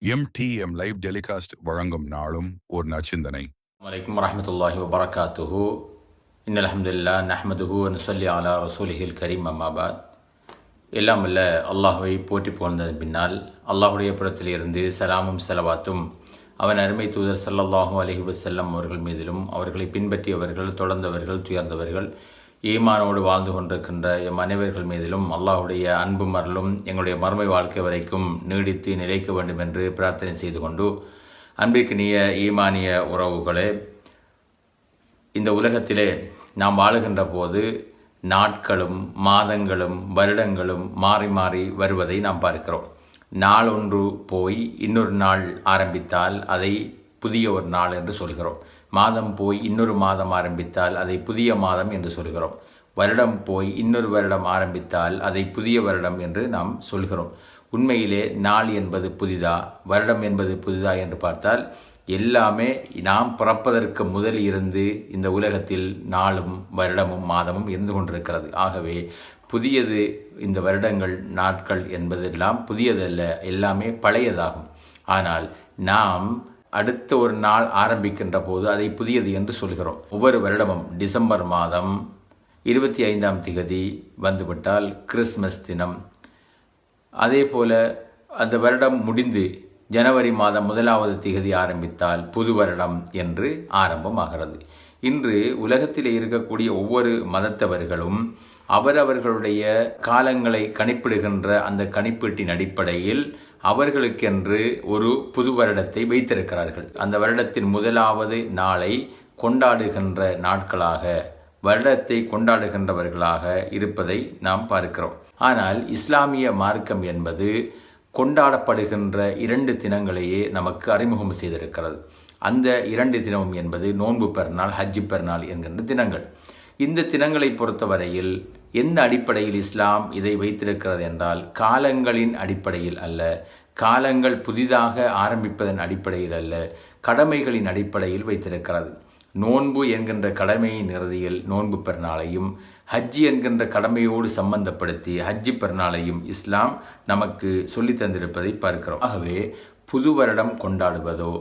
MTM live telecast வழங்கும் நாளும் ஒரு நச்சிந்தனை. வலைக்கும் வரஹ்மத்துல்லாஹி வபரகாத்துஹு. இன்னல் ஹம்துலில்லாஹ் நஹ்மதுஹு வ நுஸல்லி அலா ரசூலிஹில் கரீம். அம்மா பாத். எல்லாம் வல்ல அல்லாஹ்வை போற்றி புகழ்ந்ததன் பின்னால் அல்லாஹுடைய புறத்திலிருந்து சலாமும் செலவாத்தும் அவன் அருமை தூதர் ஸல்லல்லாஹு அலைஹி வஸல்லம் அவர்கள் மீதிலும் அவர்களை பின்பற்றியவர்கள், தொடர்ந்தவர்கள், துயர்ந்தவர்கள், ஈமானோடு வாழ்ந்து கொண்டிருக்கின்ற எம் அனைவர்கள் மீதிலும் அல்லாஹுடைய அன்பும் அருளும் எங்களுடைய மறுமை வாழ்க்கை வரைக்கும் நீடித்து நிலைக்க வேண்டும் என்று பிரார்த்தனை செய்து கொண்டு, அன்பிற்கினிய ஈமானிய உறவுகளே, இந்த உலகத்திலே நாம் வாழுகின்ற போது நாட்களும் மாதங்களும் வருடங்களும் மாறி மாறி வருவதை நாம் பார்க்கிறோம். நாள் ஒன்று போய் இன்னொரு நாள் ஆரம்பித்தால் அதை புதிய ஒரு நாள் என்று சொல்கிறோம். மாதம் போய் இன்னொரு மாதம் ஆரம்பித்தால் அதை புதிய மாதம் என்று சொல்கிறோம். வருடம் போய் இன்னொரு வருடம் ஆரம்பித்தால் அதை புதிய வருடம் என்று நாம் சொல்கிறோம். உண்மையிலே நாள் என்பது புதிதா, வருடம் என்பது புதிதா என்று பார்த்தால் எல்லாமே நாம் பிறப்பதற்கு முதல் இருந்து இந்த உலகத்தில் நாளும் வருடமும் மாதமும் இருந்து கொண்டிருக்கிறது. ஆகவே புதியது இந்த வருடங்கள், நாட்கள் என்பதெல்லாம் புதியதல்ல, எல்லாமே பழையதாகும். ஆனால் நாம் அடுத்த ஒரு நாள் ஆரம்பிக்கின்ற போது அதை புதியது என்று சொல்கிறோம். ஒவ்வொரு வருடமும் டிசம்பர் மாதம் 25ஆம் திகதி வந்துவிட்டால் கிறிஸ்மஸ் தினம். அதே போல அந்த வருடம் முடிந்து ஜனவரி மாதம் 1வது திகதி ஆரம்பித்தால் புது வருடம் என்று ஆரம்பமாகிறது. இன்று உலகத்தில் இருக்கக்கூடிய ஒவ்வொரு மதத்தவர்களும் அவரவர்களுடைய காலங்களை கணிப்பிடுகின்ற அந்த கணிப்பீட்டின் அடிப்படையில் அவர்களுக்கென்று ஒரு புது வருடத்தை வைத்திருக்கிறார்கள். அந்த வருடத்தின் 1வது நாளை கொண்டாடுகின்ற நாட்களாக, வருடத்தை கொண்டாடுகின்றவர்களாக இருப்பதை நாம் பார்க்கிறோம். ஆனால் இஸ்லாமிய மார்க்கம் என்பது கொண்டாடப்படுகின்ற 2 தினங்களையே நமக்கு அறிமுகம் செய்திருக்கிறது. அந்த 2 தினமும் என்பது நோன்பு பெருநாள், ஹஜ்ஜி பெருநாள் என்கின்ற தினங்கள். இந்த தினங்களை பொறுத்தவரையில் எந்த அடிப்படையில் இஸ்லாம் இதை வைத்திருக்கிறது என்றால், காலங்களின் அடிப்படையில் அல்ல, காலங்கள் புதிதாக ஆரம்பிப்பதன் அடிப்படையில் அல்ல, கடமைகளின் அடிப்படையில் வைத்திருக்கிறது. நோன்பு என்கின்ற கடமையின் இறுதியில் நோன்பு பெருநாளையும், ஹஜ்ஜி என்கின்ற கடமையோடு சம்பந்தப்படுத்தி ஹஜ்ஜி பெருநாளையும் இஸ்லாம் நமக்கு சொல்லி தந்திருப்பதை பார்க்கிறோம். ஆகவே புது வருடம் கொண்டாடுவதோ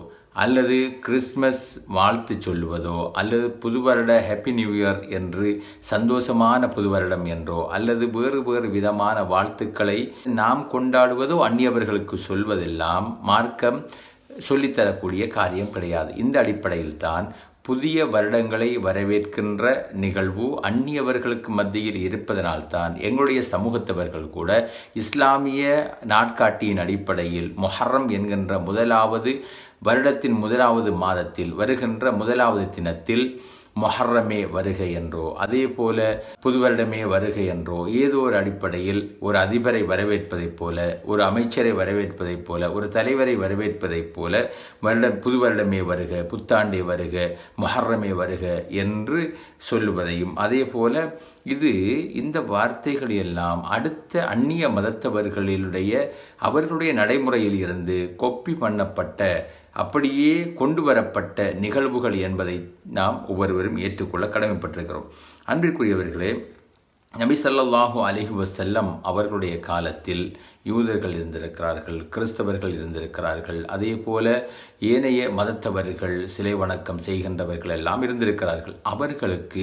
அல்லது கிறிஸ்மஸ் வாழ்த்து சொல்லுவதோ அல்லது புது வருட ஹாப்பி நியூ இயர் என்று சந்தோஷமான புது வருடம் என்றோ அல்லது வேறு வேறு விதமான வாழ்த்துக்களை நாம் கொண்டாடுவதோ அந்நியவர்களுக்கு சொல்வதெல்லாம் மார்க்கம் சொல்லித்தரக்கூடிய காரியம் கிடையாது. இந்த அடிப்படையில் தான் புதிய வருடங்களை வரவேற்கின்ற நிகழ்வு அந்நியவர்களுக்கு மத்தியில் இருப்பதனால்தான் எங்களுடைய சமூகத்தவர்கள் கூட இஸ்லாமிய நாட்காட்டியின் அடிப்படையில் முஹர்ரம் என்கின்ற 1வது வருடத்தின் 1வது மாதத்தில் வருகின்ற 1வது தினத்தில் முஹர்ரமே வருகை என்றோ அதே போல புது வருடமே வருகை என்றோ ஏதோ ஒரு அடிப்படையில் ஒரு அதிபரை வரவேற்பதைப் போல, ஒரு அமைச்சரை வரவேற்பதைப் போல, ஒரு தலைவரை வரவேற்பதைப் போல புது வருடமே வருக, புத்தாண்டே வருக, முஹர்ரமே வருக என்று சொல்லுவதையும், அதே போல இந்த வார்த்தைகள் எல்லாம் அடுத்த அந்நிய மதத்தவர்களுடைய அவர்களுடைய நடைமுறையில் இருந்து கொப்பி பண்ணப்பட்ட, அப்படியே கொண்டு வரப்பட்ட நிகழ்வுகள் என்பதை நாம் ஒவ்வொருவரும் ஏற்றுக்கொள்ள கடமைப்பட்டிருக்கிறோம். அன்பிற்குரியவர்களே, நபி ஸல்லல்லாஹு அலைஹி வஸல்லம் அவர்களுடைய காலத்தில் யூதர்கள் இருந்திருக்கிறார்கள், கிறிஸ்தவர்கள் இருந்திருக்கிறார்கள், அதே போல ஏனைய மதத்தவர்கள், சிலை வணக்கம் செய்கின்றவர்கள் எல்லாம் இருந்திருக்கிறார்கள். அவர்களுக்கு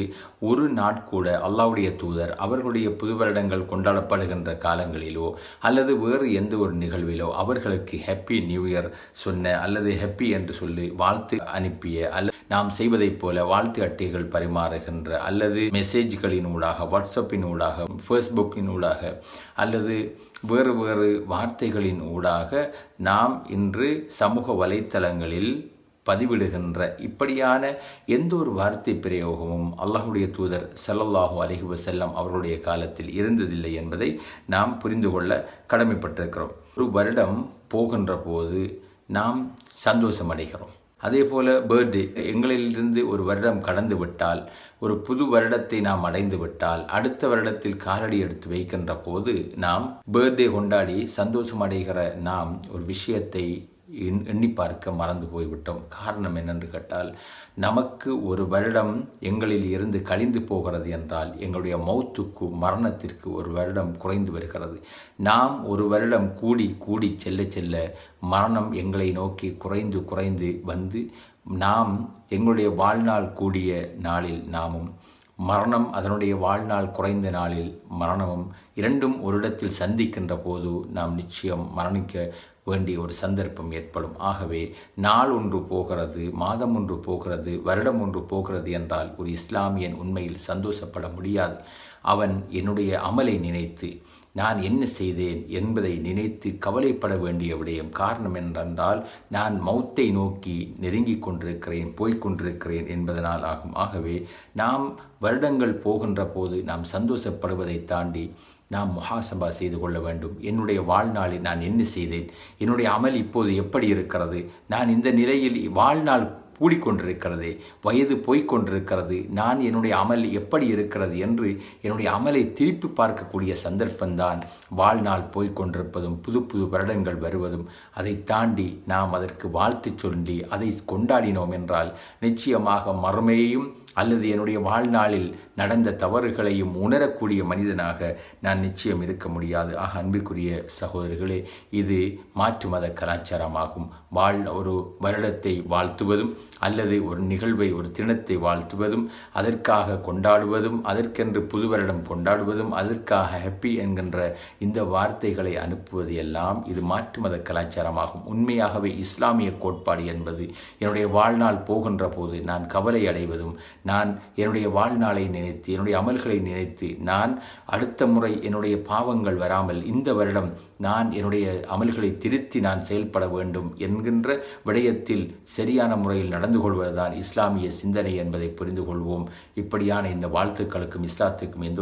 ஒரு நாட்கூட அல்லாஹ்வுடைய தூதர் அவர்களுடைய புது வருடங்கள் கொண்டாடப்படுகின்ற காலங்களிலோ அல்லது வேறு எந்த ஒரு நிகழ்விலோ அவர்களுக்கு ஹாப்பி நியூ இயர் சொன்ன அல்லது ஹாப்பி என்று சொல்லி வாழ்த்து அனுப்பிய அல்லது நாம் செய்வதைப் போல வாழ்த்து அட்டைகள் பரிமாறுகின்ற அல்லது மெசேஜ்களின் ஊடாக, வாட்ஸ்அப்பின் ஊடாக, ஃபேஸ்புக்கின் ஊடாக அல்லது வேறு வேறு வார்த்தைகளின் ஊடாக நாம் இன்று சமூக வலைத்தளங்களில் பதிவிடுகின்ற இப்படியான எந்த ஒரு வார்த்தை பிரயோகமும் அல்லாஹ்வுடைய தூதர் ஸல்லல்லாஹு அலைஹி வஸல்லம் அவர்களுடைய காலத்தில் இருந்ததில்லை என்பதை நாம் புரிந்து கொள்ள கடமைப்பட்டிருக்கிறோம். ஒரு வருடம் போகின்ற போது நாம் சந்தோஷம் அடைகிறோம். அதே போல பர்த்டே, எங்களிலிருந்து ஒரு வருடம் கடந்து விட்டால், ஒரு புது வருடத்தை நாம் அடைந்து விட்டால், அடுத்த வருடத்தில் காலடி எடுத்து வைக்கின்ற போது நாம் பர்த்டே கொண்டாடி சந்தோஷம் அடைகிற நாம் ஒரு விஷயத்தை எண்ணி பார்க்க மறந்து போய்விட்டோம். காரணம் என்னென்று கேட்டால், நமக்கு ஒரு வருடம் எங்களில் இருந்து கழிந்து போகிறது என்றால் எங்களுடைய மௌத்துக்கு மரணத்திற்கு ஒரு வருடம் குறைந்து வருகிறது. நாம் ஒரு வருடம் கூடி கூடி செல்ல செல்ல மரணம் எங்களை நோக்கி குறைந்து குறைந்து வந்து நாம் எங்களுடைய வாழ்நாள் கூடிய நாளில் நாமும் மரணம் அதனுடைய வாழ்நாள் குறைந்த நாளில் மரணமும் இரண்டும் ஒரு இடத்தில் சந்திக்கின்ற போது நாம் நிச்சயம் மரணிக்க வேண்டிய ஒரு சந்தர்ப்பம் ஏற்படும். ஆகவே நாள் ஒன்று போகிறது, மாதம் ஒன்று போகிறது, வருடம் ஒன்று போகிறது என்றால் ஒரு இஸ்லாமியன் உண்மையில் சந்தோஷப்பட முடியாது. அவன் என்னுடைய அமலை நினைத்து நான் என்ன செய்தேன் என்பதை நினைத்து கவலைப்பட வேண்டிய விடயம். காரணம் என்னென்றால், நான் மௌத்தை நோக்கி நெருங்கி கொண்டிருக்கிறேன், போய்கொண்டிருக்கிறேன் என்பதனால் ஆகும். ஆகவே நாம் வருடங்கள் போகின்ற போது நாம் சந்தோஷப்படுவதை தாண்டி நாம் முஹாசபா செய்து கொள்ள வேண்டும். என்னுடைய வாழ்நாளில் நான் என்ன செய்தேன், என்னுடைய அமல் இப்போது எப்படி இருக்கிறது, நான் இந்த நிலையில் வாழ்நாள் கூடிக்கொண்டிருக்கிறது, வயது போய்கொண்டிருக்கிறது, நான் என்னுடைய அமல் எப்படி இருக்கிறது என்று என்னுடைய அமலை திருப்பி பார்க்கக்கூடிய சந்தர்ப்பம்தான் வாழ்நாள் போய்கொண்டிருப்பதும் புது புது வருடங்கள் வருவதும். அதை தாண்டி நாம் அதற்கு வாழ்த்து சொல்லி அதை கொண்டாடினோம் என்றால் நிச்சயமாக மறுமையையும் அல்லது என்னுடைய வாழ்நாளில் நடந்த தவறுகளையும் உணரக்கூடிய மனிதனாக நான் நிச்சயம் இருக்க முடியாது. ஆக அன்பிற்குரிய சகோதரர்களே, இது மாற்று மத கலாச்சாரமாகும். ஒரு வருடத்தை வாழ்த்துவதும் அல்லது ஒரு நிகழ்வை ஒரு தினத்தை வாழ்த்துவதும் அதற்காக கொண்டாடுவதும் அதற்கென்று புது வருடம் கொண்டாடுவதும் அதற்காக ஹாப்பி என்கின்ற இந்த வார்த்தைகளை அனுப்புவது எல்லாம் இது மாற்று மத கலாச்சாரமாகும். உண்மையாகவே இஸ்லாமிய கோட்பாடு என்பது என்னுடைய வாழ்நாள் போகின்ற போது நான் கவலை அடைவதும், நான் என்னுடைய வாழ்நாளை நினைத்து என்னுடைய அமல்களை நினைத்து நான் அடுத்த முறை என்னுடைய பாவங்கள் வராமல் இந்த வருடம் நான் என்னுடைய அமல்களை திருத்தி நான் செயல்பட வேண்டும் என்கின்ற விடயத்தில் சரியான முறையில் நடந்து கொள்வதுதான் இஸ்லாமிய சிந்தனை என்பதை புரிந்து கொள்வோம். இப்படியான இந்த வாழ்த்துக்களுக்கும் இஸ்லாத்துக்கும் எந்த